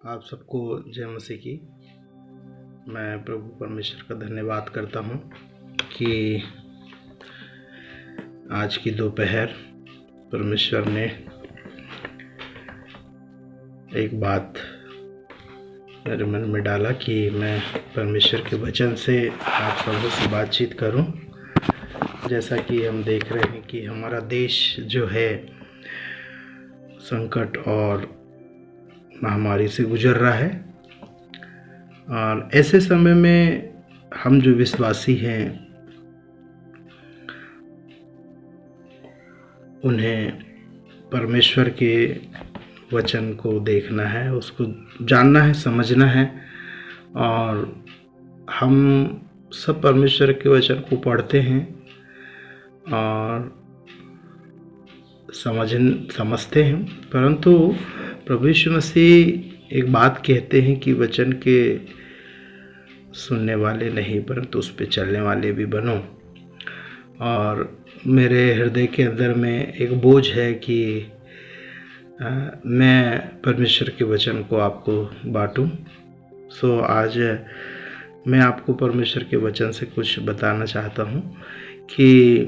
आप सबको जय मसीह की। मैं प्रभु परमेश्वर का धन्यवाद करता हूँ कि आज की दोपहर परमेश्वर ने एक बात मेरे मन में डाला कि मैं परमेश्वर के वचन से आप सबों से बातचीत करूं। जैसा कि हम देख रहे हैं कि हमारा देश जो है संकट और महामारी से गुजर रहा है, और ऐसे समय में हम जो विश्वासी हैं उन्हें परमेश्वर के वचन को देखना है, उसको जानना है, समझना है। और हम सब परमेश्वर के वचन को पढ़ते हैं और समझते हैं, परंतु प्रभु यीशु मसीह एक बात कहते हैं कि वचन के सुनने वाले नहीं परंतु उस पर चलने वाले भी बनो। और मेरे हृदय के अंदर में एक बोझ है कि मैं परमेश्वर के वचन को आपको बांटूं। सो आज मैं आपको परमेश्वर के वचन से कुछ बताना चाहता हूं कि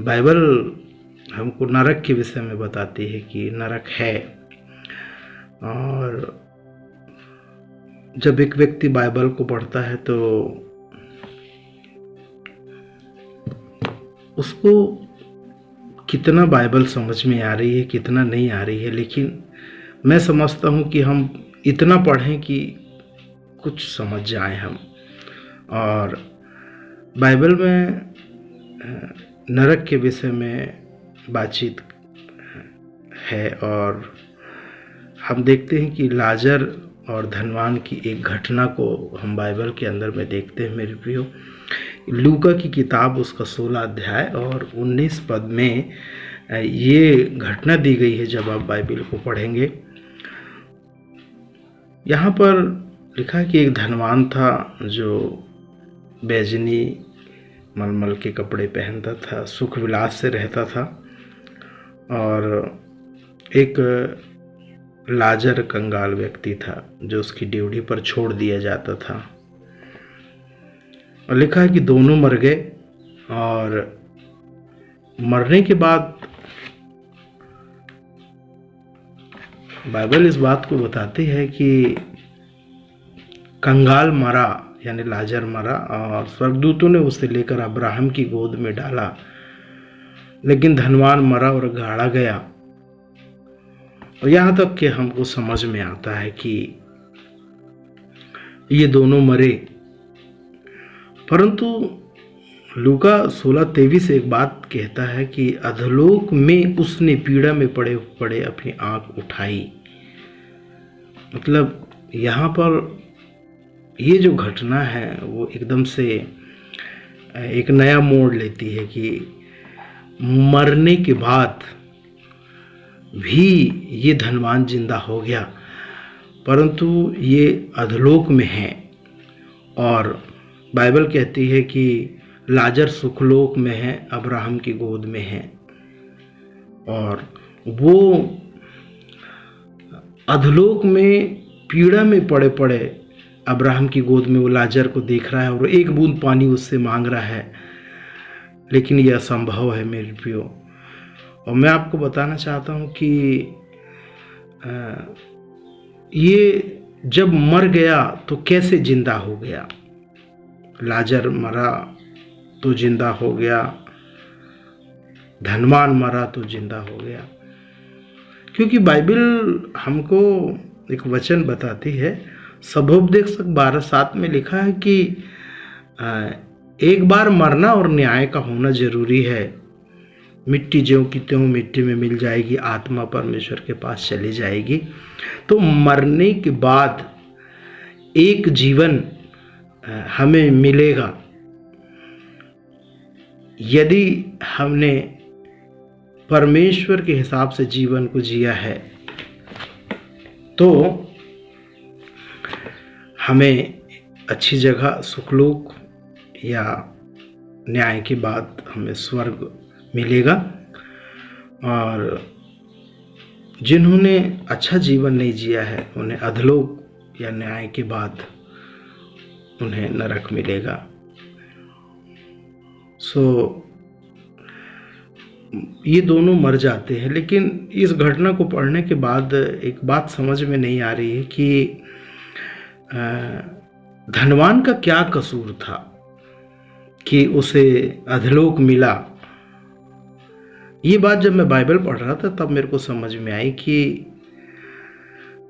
बाइबल हमको नरक के विषय में बताती है कि नरक है। और जब एक व्यक्ति बाइबल को पढ़ता है तो उसको कितना बाइबल समझ में आ रही है, कितना नहीं आ रही है, लेकिन मैं समझता हूँ कि हम इतना पढ़ें कि कुछ समझ जाएं हम। और बाइबल में नरक के विषय में बातचीत है, और हम देखते हैं कि लाजर और धनवान की एक घटना को हम बाइबल के अंदर में देखते हैं। मेरे प्रियो, लूका की किताब उसका 16 अध्याय और 19 पद में ये घटना दी गई है। जब आप बाइबल को पढ़ेंगे, यहाँ पर लिखा है कि एक धनवान था जो बैजनी मलमल के कपड़े पहनता था, सुख विलास से रहता था, और एक लाजर कंगाल व्यक्ति था जो उसकी ड्यूटी पर छोड़ दिया जाता था। और लिखा है कि दोनों मर गए, और मरने के बाद बाइबल इस बात को बताती है कि कंगाल मरा, यानी लाजर मरा, और स्वर्गदूतों ने उसे लेकर अब्राहम की गोद में डाला, लेकिन धनवान मरा और गाड़ा गया। और यहाँ तक कि हमको समझ में आता है कि ये दोनों मरे, परंतु लूका 16:23 एक बात कहता है कि अधोलोक में उसने पीड़ा में पड़े पड़े अपनी आंख उठाई। मतलब यहाँ पर ये जो घटना है वो एकदम से एक नया मोड़ लेती है कि मरने के बाद भी ये धनवान जिंदा हो गया, परंतु ये अधोलोक में है। और बाइबल कहती है कि लाजर सुखलोक में है, अब्राहम की गोद में है। और वो अधोलोक में पीड़ा में पड़े पड़े अब्राहम की गोद में वो लाजर को देख रहा है और एक बूंद पानी उससे मांग रहा है, लेकिन ये असंभव है मेरे प्रियो। और मैं आपको बताना चाहता हूँ कि ये जब मर गया तो कैसे जिंदा हो गया। लाजर मरा तो जिंदा हो गया, धनवान मरा तो जिंदा हो गया, क्योंकि बाइबल हमको एक वचन बताती है। सबोपदेशक 12:7 में लिखा है कि एक बार मरना और न्याय का होना जरूरी है। मिट्टी ज्यों की त्यों मिट्टी में मिल जाएगी, आत्मा परमेश्वर के पास चली जाएगी। तो मरने के बाद एक जीवन हमें मिलेगा यदि हमने परमेश्वर के हिसाब से जीवन को जिया है। तो हमें अच्छी जगह सुखलोक या न्याय के बाद हमें स्वर्ग मिलेगा। और जिन्होंने अच्छा जीवन नहीं जिया है उन्हें अधलोक या न्याय के बाद उन्हें नरक मिलेगा। ये दोनों मर जाते हैं। लेकिन इस घटना को पढ़ने के बाद एक बात समझ में नहीं आ रही है कि धनवान का क्या कसूर था कि उसे अधलोक मिला। ये बात जब मैं बाइबल पढ़ रहा था तब मेरे को समझ में आई कि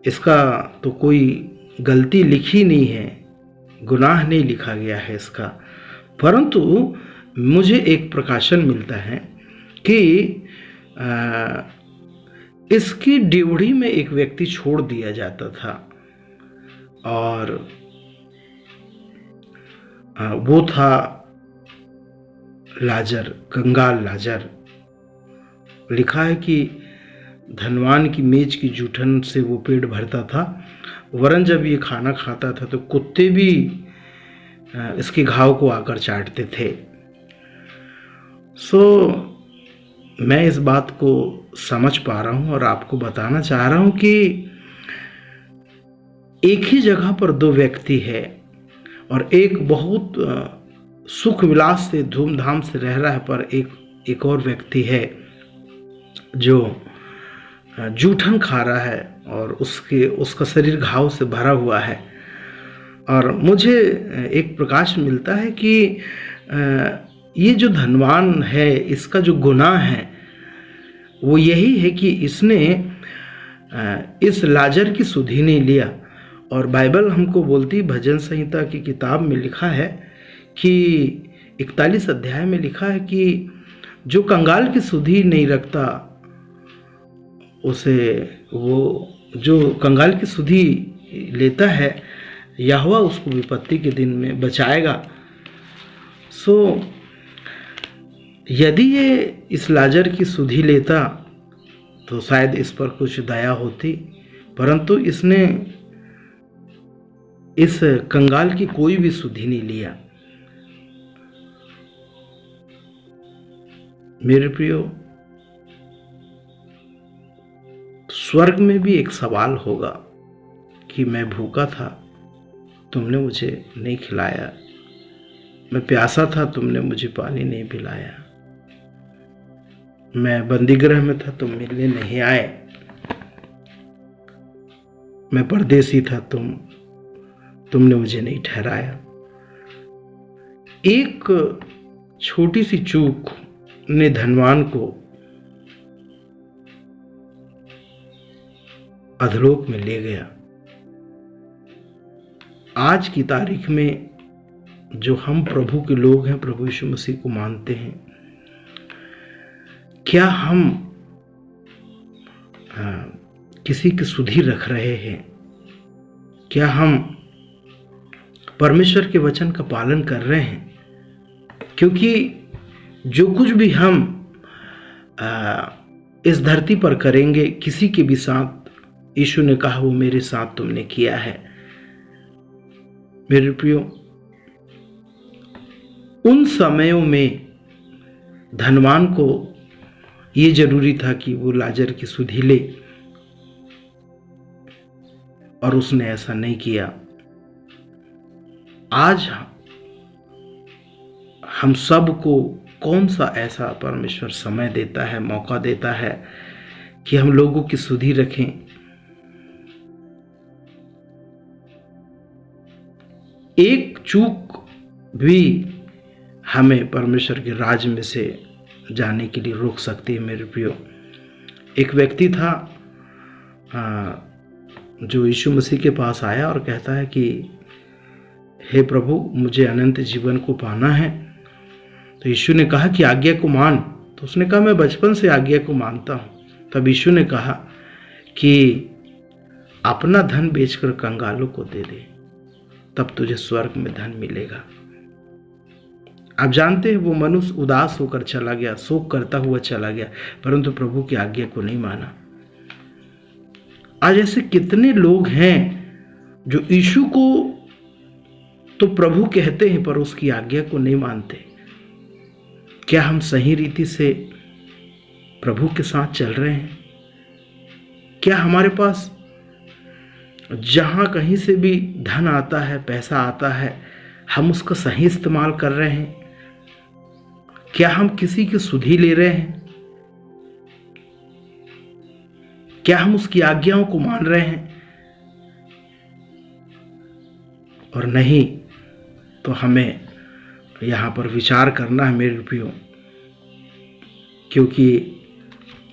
इसका तो कोई गलती लिखी नहीं है, गुनाह नहीं लिखा गया है इसका, परंतु मुझे एक प्रकाशन मिलता है कि इसकी ड्योढ़ी में एक व्यक्ति छोड़ दिया जाता था और वो था लाजर, कंगाल लाजर। लिखा है कि धनवान की मेज की जूठन से वो पेट भरता था, वरन जब ये खाना खाता था तो कुत्ते भी इसके घाव को आकर चाटते थे। मैं इस बात को समझ पा रहा हूं और आपको बताना चाह रहा हूं कि एक ही जगह पर दो व्यक्ति है और एक बहुत सुख विलास से धूमधाम से रह रहा है, पर एक और व्यक्ति है जो जूठन खा रहा है और उसका शरीर घाव से भरा हुआ है। और मुझे एक प्रकाश मिलता है कि ये जो धनवान है इसका जो गुनाह है वो यही है कि इसने इस लाजर की सुधि नहीं लिया। और बाइबल हमको बोलती, भजन संहिता की किताब में लिखा है कि 41 अध्याय में लिखा है कि जो कंगाल की सुधि नहीं रखता उसे, वो जो कंगाल की सुधि लेता है यहोवा उसको विपत्ति के दिन में बचाएगा। यदि ये इस लाजर की सुधि लेता तो शायद इस पर कुछ दया होती, परंतु इसने इस कंगाल की कोई भी सुधि नहीं लिया। मेरे प्रियो, स्वर्ग में भी एक सवाल होगा कि मैं भूखा था, तुमने मुझे नहीं खिलाया, मैं प्यासा था, तुमने मुझे पानी नहीं पिलाया, मैं बंदीगृह में था, तुम मिलने नहीं आए, मैं परदेसी था, तुमने मुझे नहीं ठहराया। एक छोटी सी चूक ने धनवान को अधलोक में ले गया। आज की तारीख में जो हम प्रभु के लोग हैं, प्रभु यीशु मसीह को मानते हैं, क्या हम किसी की सुधि रख रहे हैं? क्या हम परमेश्वर के वचन का पालन कर रहे हैं? क्योंकि जो कुछ भी हम इस धरती पर करेंगे, किसी के भी साथ, यीशु ने कहा वो मेरे साथ तुमने किया है। मेरे प्रियो, उन समयों में धनवान को ये जरूरी था कि वो लाजर की सुधि ले, और उसने ऐसा नहीं किया। आज हम सबको कौन सा ऐसा परमेश्वर समय देता है, मौका देता है कि हम लोगों की सुधि रखें? एक चूक भी हमें परमेश्वर के राज में से जाने के लिए रोक सकती है। मेरे प्रियो, एक व्यक्ति था जो यीशु मसीह के पास आया और कहता है कि हे प्रभु, मुझे अनंत जीवन को पाना है। तो यीशु ने कहा कि आज्ञा को मान। तो उसने कहा मैं बचपन से आज्ञा को मानता हूँ। तब यीशु ने कहा कि अपना धन बेचकर कंगालों को दे दे, तब तुझे स्वर्ग में धन मिलेगा। आप जानते हैं वो मनुष्य उदास होकर चला गया, शोक करता हुआ चला गया, परंतु प्रभु की आज्ञा को नहीं माना। आज ऐसे कितने लोग हैं जो यीशु को तो प्रभु कहते हैं पर उसकी आज्ञा को नहीं मानते। क्या हम सही रीति से प्रभु के साथ चल रहे हैं? क्या हमारे पास जहाँ कहीं से भी धन आता है, पैसा आता है, हम उसका सही इस्तेमाल कर रहे हैं? क्या हम किसी की सुधि ले रहे हैं? क्या हम उसकी आज्ञाओं को मान रहे हैं? और नहीं तो हमें यहाँ पर विचार करना है मेरे प्रियो, क्योंकि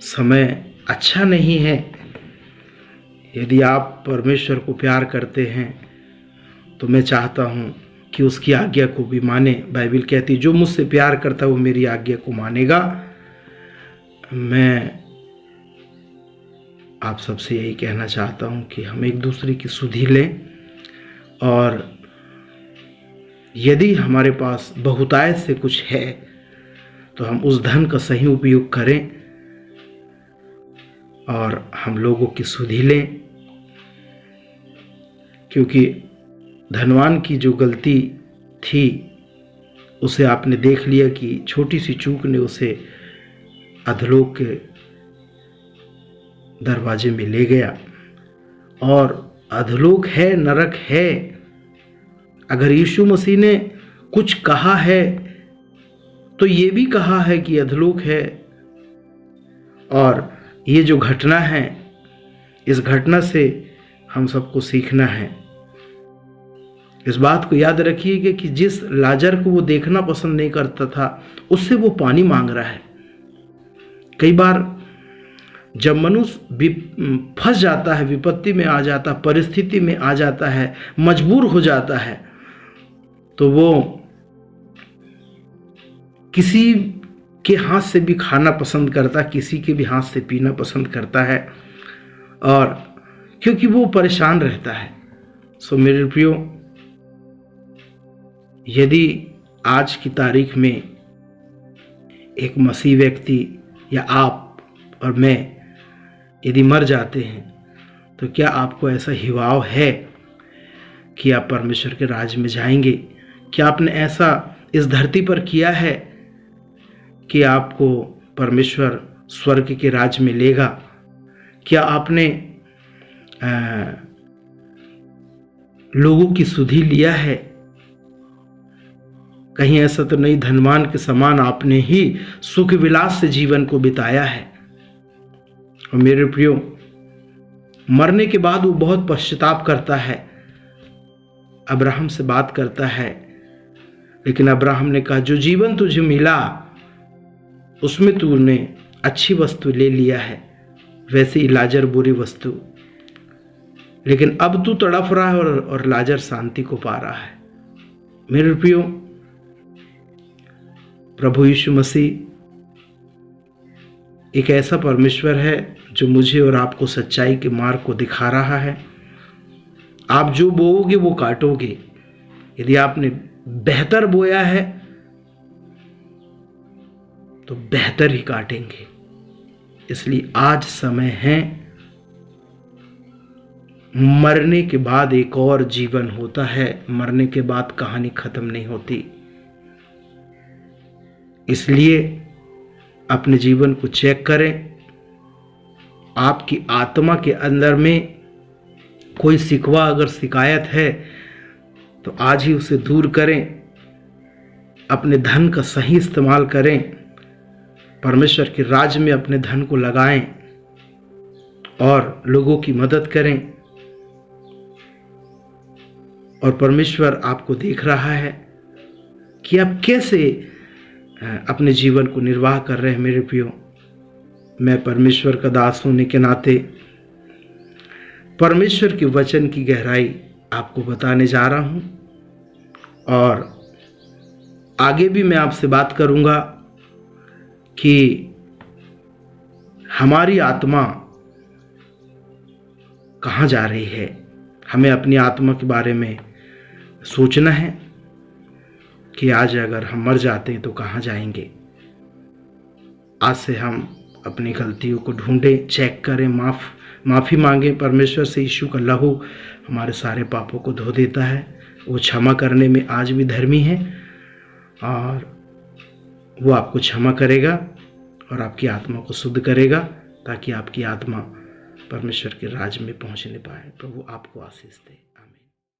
समय अच्छा नहीं है। यदि आप परमेश्वर को प्यार करते हैं तो मैं चाहता हूँ कि उसकी आज्ञा को भी माने। बाइबल कहती है जो मुझसे प्यार करता है वो मेरी आज्ञा को मानेगा। मैं आप सबसे यही कहना चाहता हूँ कि हम एक दूसरे की सुधि लें, और यदि हमारे पास बहुतायत से कुछ है तो हम उस धन का सही उपयोग करें और हम लोगों की सुधि लें। क्योंकि धनवान की जो गलती थी उसे आपने देख लिया कि छोटी सी चूक ने उसे अधलोक के दरवाजे में ले गया। और अधलोक है, नरक है। अगर यीशु मसीह ने कुछ कहा है तो ये भी कहा है कि अधलोक है। और ये जो घटना है, इस घटना से हम सबको सीखना है। इस बात को याद रखिएगा कि जिस लाजर को वो देखना पसंद नहीं करता था, उससे वो पानी मांग रहा है। कई बार जब मनुष्य फंस जाता है, विपत्ति में आ जाता, परिस्थिति में आ जाता है, मजबूर हो जाता है, तो वो किसी के हाथ से भी खाना पसंद करता, किसी के भी हाथ से पीना पसंद करता है, और क्योंकि वो परेशान रहता है। सो मेरे प्रियो, यदि आज की तारीख में एक मसीह व्यक्ति या आप और मैं यदि मर जाते हैं तो क्या आपको ऐसा हिवाव है कि आप परमेश्वर के राज में जाएंगे? क्या आपने ऐसा इस धरती पर किया है कि आपको परमेश्वर स्वर्ग के राज में लेगा? क्या आपने लोगों की सुधि लिया है? कहीं ऐसा तो नहीं धनवान के समान आपने ही सुख विलास से जीवन को बिताया है? और मेरे प्रियो, मरने के बाद वो बहुत पश्चाताप करता है, अब्राहम से बात करता है, लेकिन अब्राहम ने कहा जो जीवन तुझे मिला उसमें तूने अच्छी वस्तु ले लिया है, वैसे ही लाजर बुरी वस्तु। लेकिन अब तू तड़फ रहा है और लाजर शांति को पा रहा है। मेरे प्रियो, प्रभु यीशु मसीह एक ऐसा परमेश्वर है जो मुझे और आपको सच्चाई के मार्ग को दिखा रहा है। आप जो बोओगे वो काटोगे। यदि आपने बेहतर बोया है तो बेहतर ही काटेंगे। इसलिए आज समय है, मरने के बाद एक और जीवन होता है, मरने के बाद कहानी खत्म नहीं होती। इसलिए अपने जीवन को चेक करें। आपकी आत्मा के अंदर में कोई शिकवा अगर शिकायत है तो आज ही उसे दूर करें। अपने धन का सही इस्तेमाल करें, परमेश्वर के राज्य में अपने धन को लगाएं और लोगों की मदद करें। और परमेश्वर आपको देख रहा है कि आप कैसे अपने जीवन को निर्वाह कर रहे हैं। मेरे प्रियो, मैं परमेश्वर का दास होने के नाते परमेश्वर के वचन की गहराई आपको बताने जा रहा हूं, और आगे भी मैं आपसे बात करूंगा कि हमारी आत्मा कहाँ जा रही है। हमें अपनी आत्मा के बारे में सोचना है कि आज अगर हम मर जाते हैं तो कहाँ जाएंगे। आज से हम अपनी गलतियों को ढूंढें, चेक करें, माफ़ी मांगें परमेश्वर से। यीशु का लहू हमारे सारे पापों को धो देता है। वो क्षमा करने में आज भी धर्मी है, और वो आपको क्षमा करेगा और आपकी आत्मा को शुद्ध करेगा, ताकि आपकी आत्मा परमेश्वर के राज में पहुंच नहीं पाए। प्रभु आपको आशीष दे।